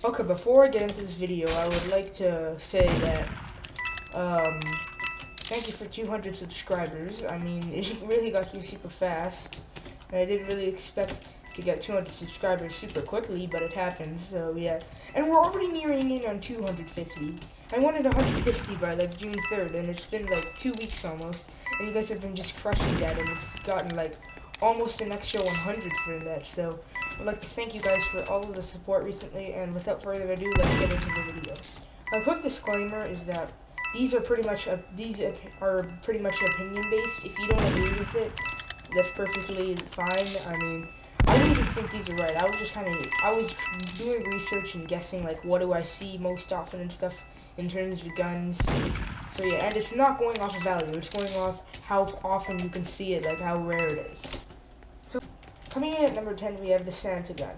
Okay, before I get into this video, I would like to say that, thank you for 200 subscribers. I mean, it really got here super fast, and I didn't really expect to get 200 subscribers super quickly, but it happened, so yeah. And we're already nearing in on 250. I wanted 150 by, like, June 3rd, and it's been, like, 2 weeks almost, and you guys have been just crushing that, and it's gotten, like, almost an extra 100 for that, so I'd like to thank you guys for all of the support recently, and without further ado, let's get into the video. A quick disclaimer is that these are pretty much opinion based. If you don't agree with it, that's perfectly fine. I mean, I don't even think these are right. I was doing research and guessing, like, what do I see most often and stuff in terms of guns. So yeah, and it's not going off of value. It's going off how often you can see it, like how rare it is. So coming in at number 10, we have the Santa Gun.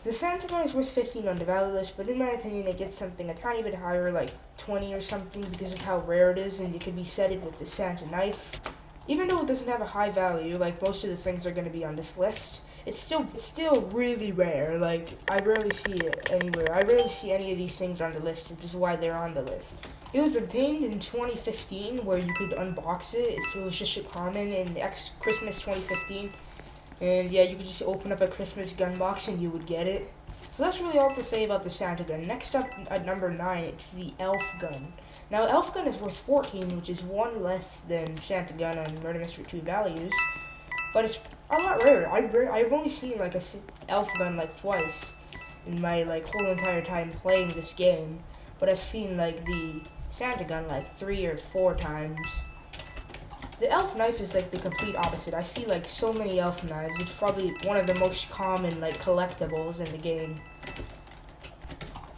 The Santa Gun is worth 15 on the value list, but in my opinion, it gets something a tiny bit higher, like 20 or something, because of how rare it is, and it can be setted with the Santa knife. Even though it doesn't have a high value, like most of the things are going to be on this list, it's still really rare. Like, I rarely see it anywhere. I rarely see any of these things on the list, which is why they're on the list. It was obtained in 2015, where you could unbox it. It was just a common in Christmas 2015. And yeah, you could just open up a Christmas gun box and you would get it. So that's really all to say about the Santa Gun. Next up at number 9, it's the Elf Gun. Now, Elf Gun is worth 14, which is one less than Santa Gun on Murder Mystery 2 values. But it's a lot rarer. I've only seen like a Elf Gun like twice in my like whole entire time playing this game. But I've seen like the Santa Gun like 3 or 4 times. The elf knife is like the complete opposite. I see like so many elf knives. It's probably one of the most common like collectibles in the game.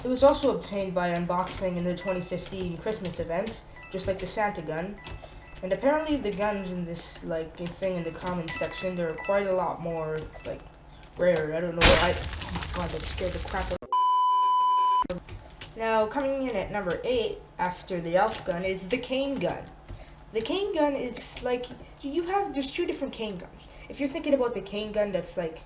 It was also obtained by unboxing in the 2015 Christmas event, just like the Santa Gun. And apparently the guns in this like thing in the comments section, they're quite a lot more like rare. I don't know why. God, that scared the crap out of me. Now coming in at number 8 after the elf gun is the cane gun. The cane gun is like, there's 2 different cane guns. If you're thinking about the cane gun that's like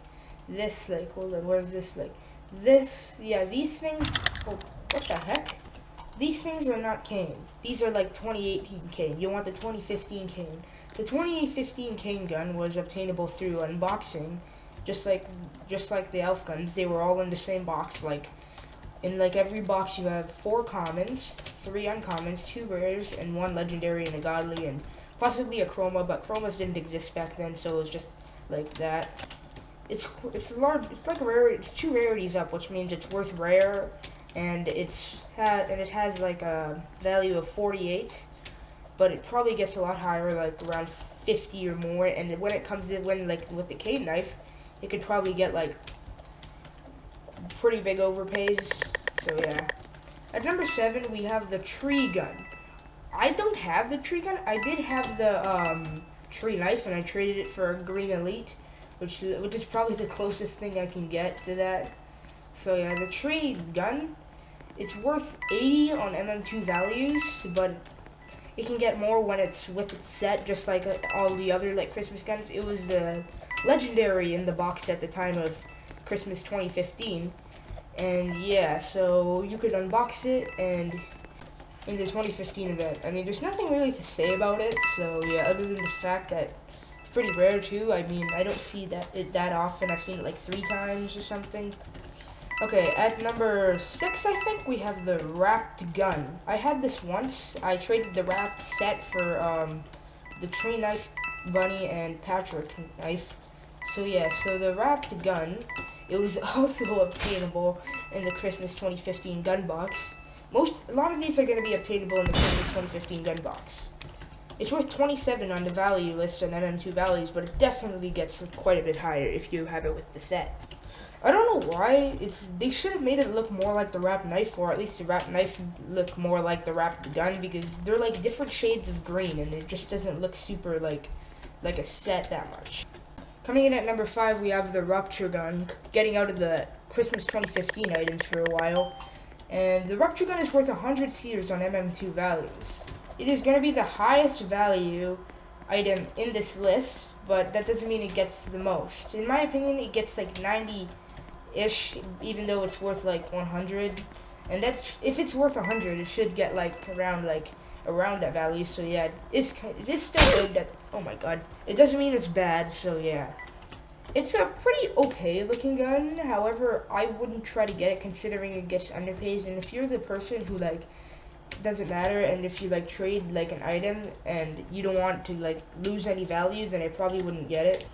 this, like, hold on, where's this, like, this, yeah, these things, oh, what the heck? These things are not cane. These are like 2018 cane. You want the 2015 cane. The 2015 cane gun was obtainable through unboxing, just like the elf guns. They were all in the same box, like, in like every box you have 4 commons, 3 uncommons, 2 rares, and 1 legendary and a godly, and possibly a chroma, but chromas didn't exist back then, so it was just like that. It's like rare. It's 2 rarities up, which means it's worth rare, and it has like a value of 48, but it probably gets a lot higher, like around 50 or more. And when it comes in, like with the cane knife, it could probably get like pretty big overpays. So yeah. At number 7, we have the tree gun. I don't have the tree gun. I did have the tree knife, and I traded it for a green elite, which is probably the closest thing I can get to that. So yeah, the tree gun, it's worth 80 on MM2 values, but it can get more when it's with its set, just like all the other like Christmas guns. It was the legendary in the box at the time of Christmas 2015. And yeah, so you could unbox it, and in the 2015 event, I mean, there's nothing really to say about it, so yeah, other than the fact that it's pretty rare too. I mean, I don't see that often. I've seen it like 3 times or something. Okay, at number 6, I think, we have the wrapped gun. I had this once. I traded the wrapped set for the tree knife, bunny, and Patrick knife. So yeah, so the wrapped gun, it was also obtainable in the Christmas 2015 gun box. A lot of these are going to be obtainable in the Christmas 2015 gun box. It's worth 27 on the value list on MM2 values, but it definitely gets quite a bit higher if you have it with the set. I don't know why. They should have made it look more like the wrapped knife, or at least the wrapped knife look more like the wrapped gun, because they're like different shades of green, and it just doesn't look super like a set that much. Coming in at number 5, we have the Rupture Gun, getting out of the Christmas 2015 items for a while. And the Rupture Gun is worth 100 seers on MM2 values. It is going to be the highest value item in this list, but that doesn't mean it gets the most. In my opinion, it gets like 90 ish, even though it's worth like 100. And that's, if it's worth 100, it should get like around that value. So yeah, it is still good. That, oh my god, it doesn't mean it's bad. So yeah, it's a pretty okay looking gun. However, I wouldn't try to get it considering it gets underpaid. And if you're the person who like doesn't matter, and if you like trade like an item and you don't want to like lose any value, then I probably wouldn't get it.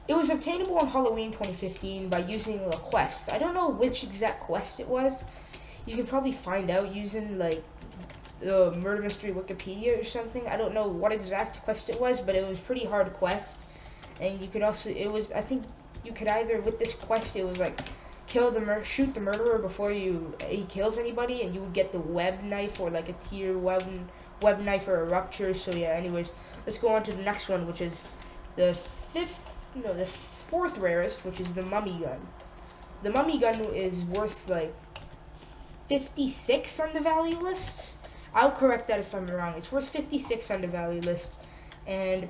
It was obtainable on Halloween 2015 by using a quest. I don't know which exact quest it was. You can probably find out using like the Murder Mystery Wikipedia or something. I don't know what exact quest it was, but it was pretty hard quest. And you could also, I think you could either, with this quest, it was like shoot the murderer before he kills anybody, and you would get the web knife or like a tier web knife or a rupture. So yeah, anyways, let's go on to the next one, which is the fourth rarest, which is the Mummy Gun. The Mummy Gun is worth like 56 on the value list. I'll correct that if I'm wrong. It's worth 56 on the value list, and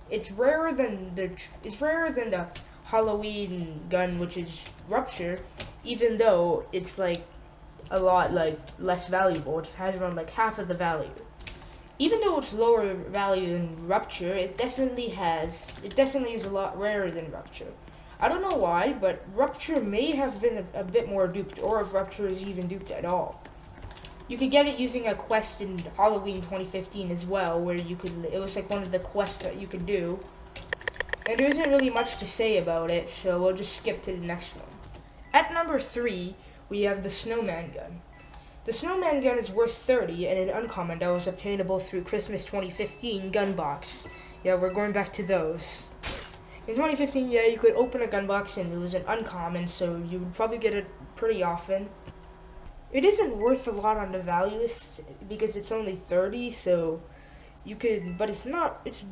it's rarer than the Halloween gun, which is Rupture, even though it's like a lot like less valuable. It has around like half of the value. Even though it's lower value than Rupture, it definitely is a lot rarer than Rupture. I don't know why, but Rupture may have been a bit more duped, or if Rupture is even duped at all. You could get it using a quest in Halloween 2015 as well, where it was like one of the quests that you could do. And there isn't really much to say about it, so we'll just skip to the next one. At number 3, we have the Snowman Gun. The Snowman Gun is worth 30 and an uncommon that was obtainable through Christmas 2015 gun box. Yeah, we're going back to those. In 2015, yeah, you could open a gun box and it was an uncommon, so you would probably get it pretty often. It isn't worth a lot on the value list because it's only 30, so you could, but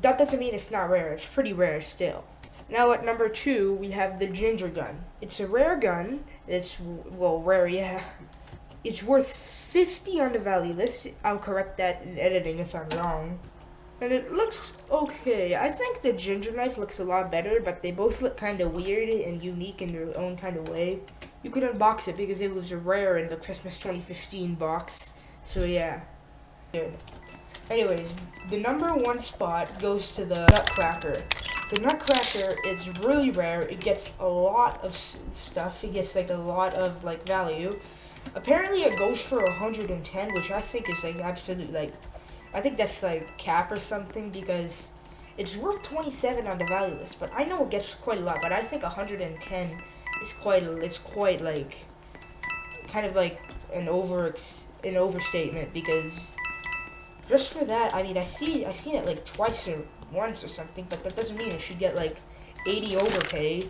that doesn't mean it's not rare. It's pretty rare still. Now at number 2, we have the Ginger Gun. It's a rare gun. Rare, yeah. It's worth 50 on the value list. I'll correct that in editing if I'm wrong. And it looks okay. I think the Ginger Knife looks a lot better, but they both look kind of weird and unique in their own kind of way. You could unbox it because it was rare in the Christmas 2015 box. So yeah. Good. Anyways, the number 1 spot goes to the Nutcracker. The Nutcracker is really rare. It gets a lot of stuff. It gets like a lot of like value. Apparently it goes for 110, which I think is like absolute like, I think that's like cap or something, because it's worth 27 on the value list. But I know it gets quite a lot, but I think 110 is quite like kind of like an overstatement, because just for that, I mean, I seen it like twice or once or something, but that doesn't mean it should get like 80 overpay,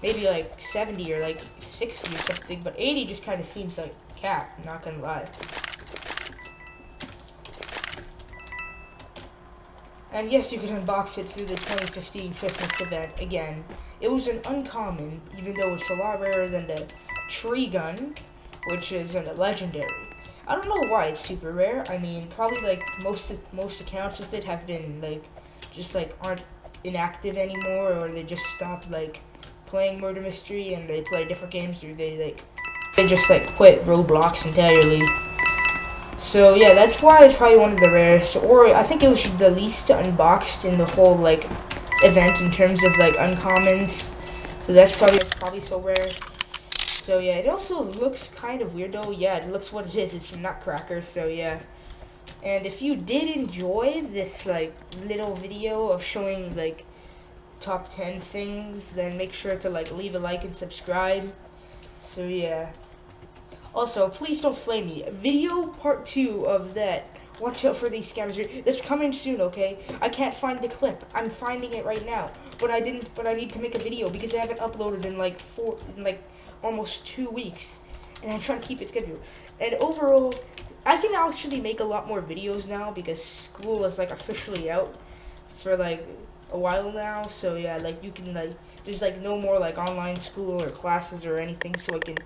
maybe like 70 or like 60 or something, but 80 just kind of seems like cap, not gonna lie. And yes, you can unbox it through the 2015 Christmas event again. It was an uncommon, even though it's a lot rarer than the Tree Gun, which is a legendary. I don't know why it's super rare. I mean, probably like most accounts with it have been like just like aren't inactive anymore, or they just stopped like playing Murder Mystery and they play different games, or they just like quit Roblox entirely. So yeah, that's why it's probably one of the rarest, or I think it was the least unboxed in the whole like event in terms of like uncommons. So that's probably so rare. So yeah, it also looks kind of weird though. Yeah, it looks what it is. It's a Nutcracker. So yeah. And if you did enjoy this like little video of showing like top 10 things, then make sure to like leave a like and subscribe. So yeah. Also, please don't flame me. Video part 2 of that. Watch out for these scammers. That's coming soon, okay? I can't find the clip. I'm finding it right now. But I need to make a video because I haven't uploaded in like almost 2 weeks. And I'm trying to keep it scheduled. And overall, I can actually make a lot more videos now because school is like officially out for like a while now. So yeah, like you can like, there's like no more like online school or classes or anything, so I can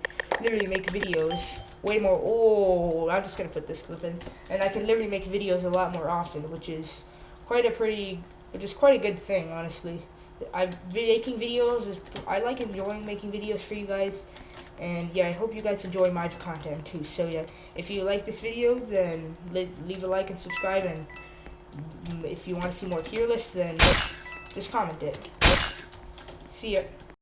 literally make videos way more. Oh, I'm just gonna put this clip in, and I can literally make videos a lot more often, which is quite a good thing, honestly. making videos. I like enjoying making videos for you guys. And yeah, I hope you guys enjoy my content too. So yeah, if you like this video, then leave a like and subscribe. And if you want to see more tier lists, then just comment it. See ya.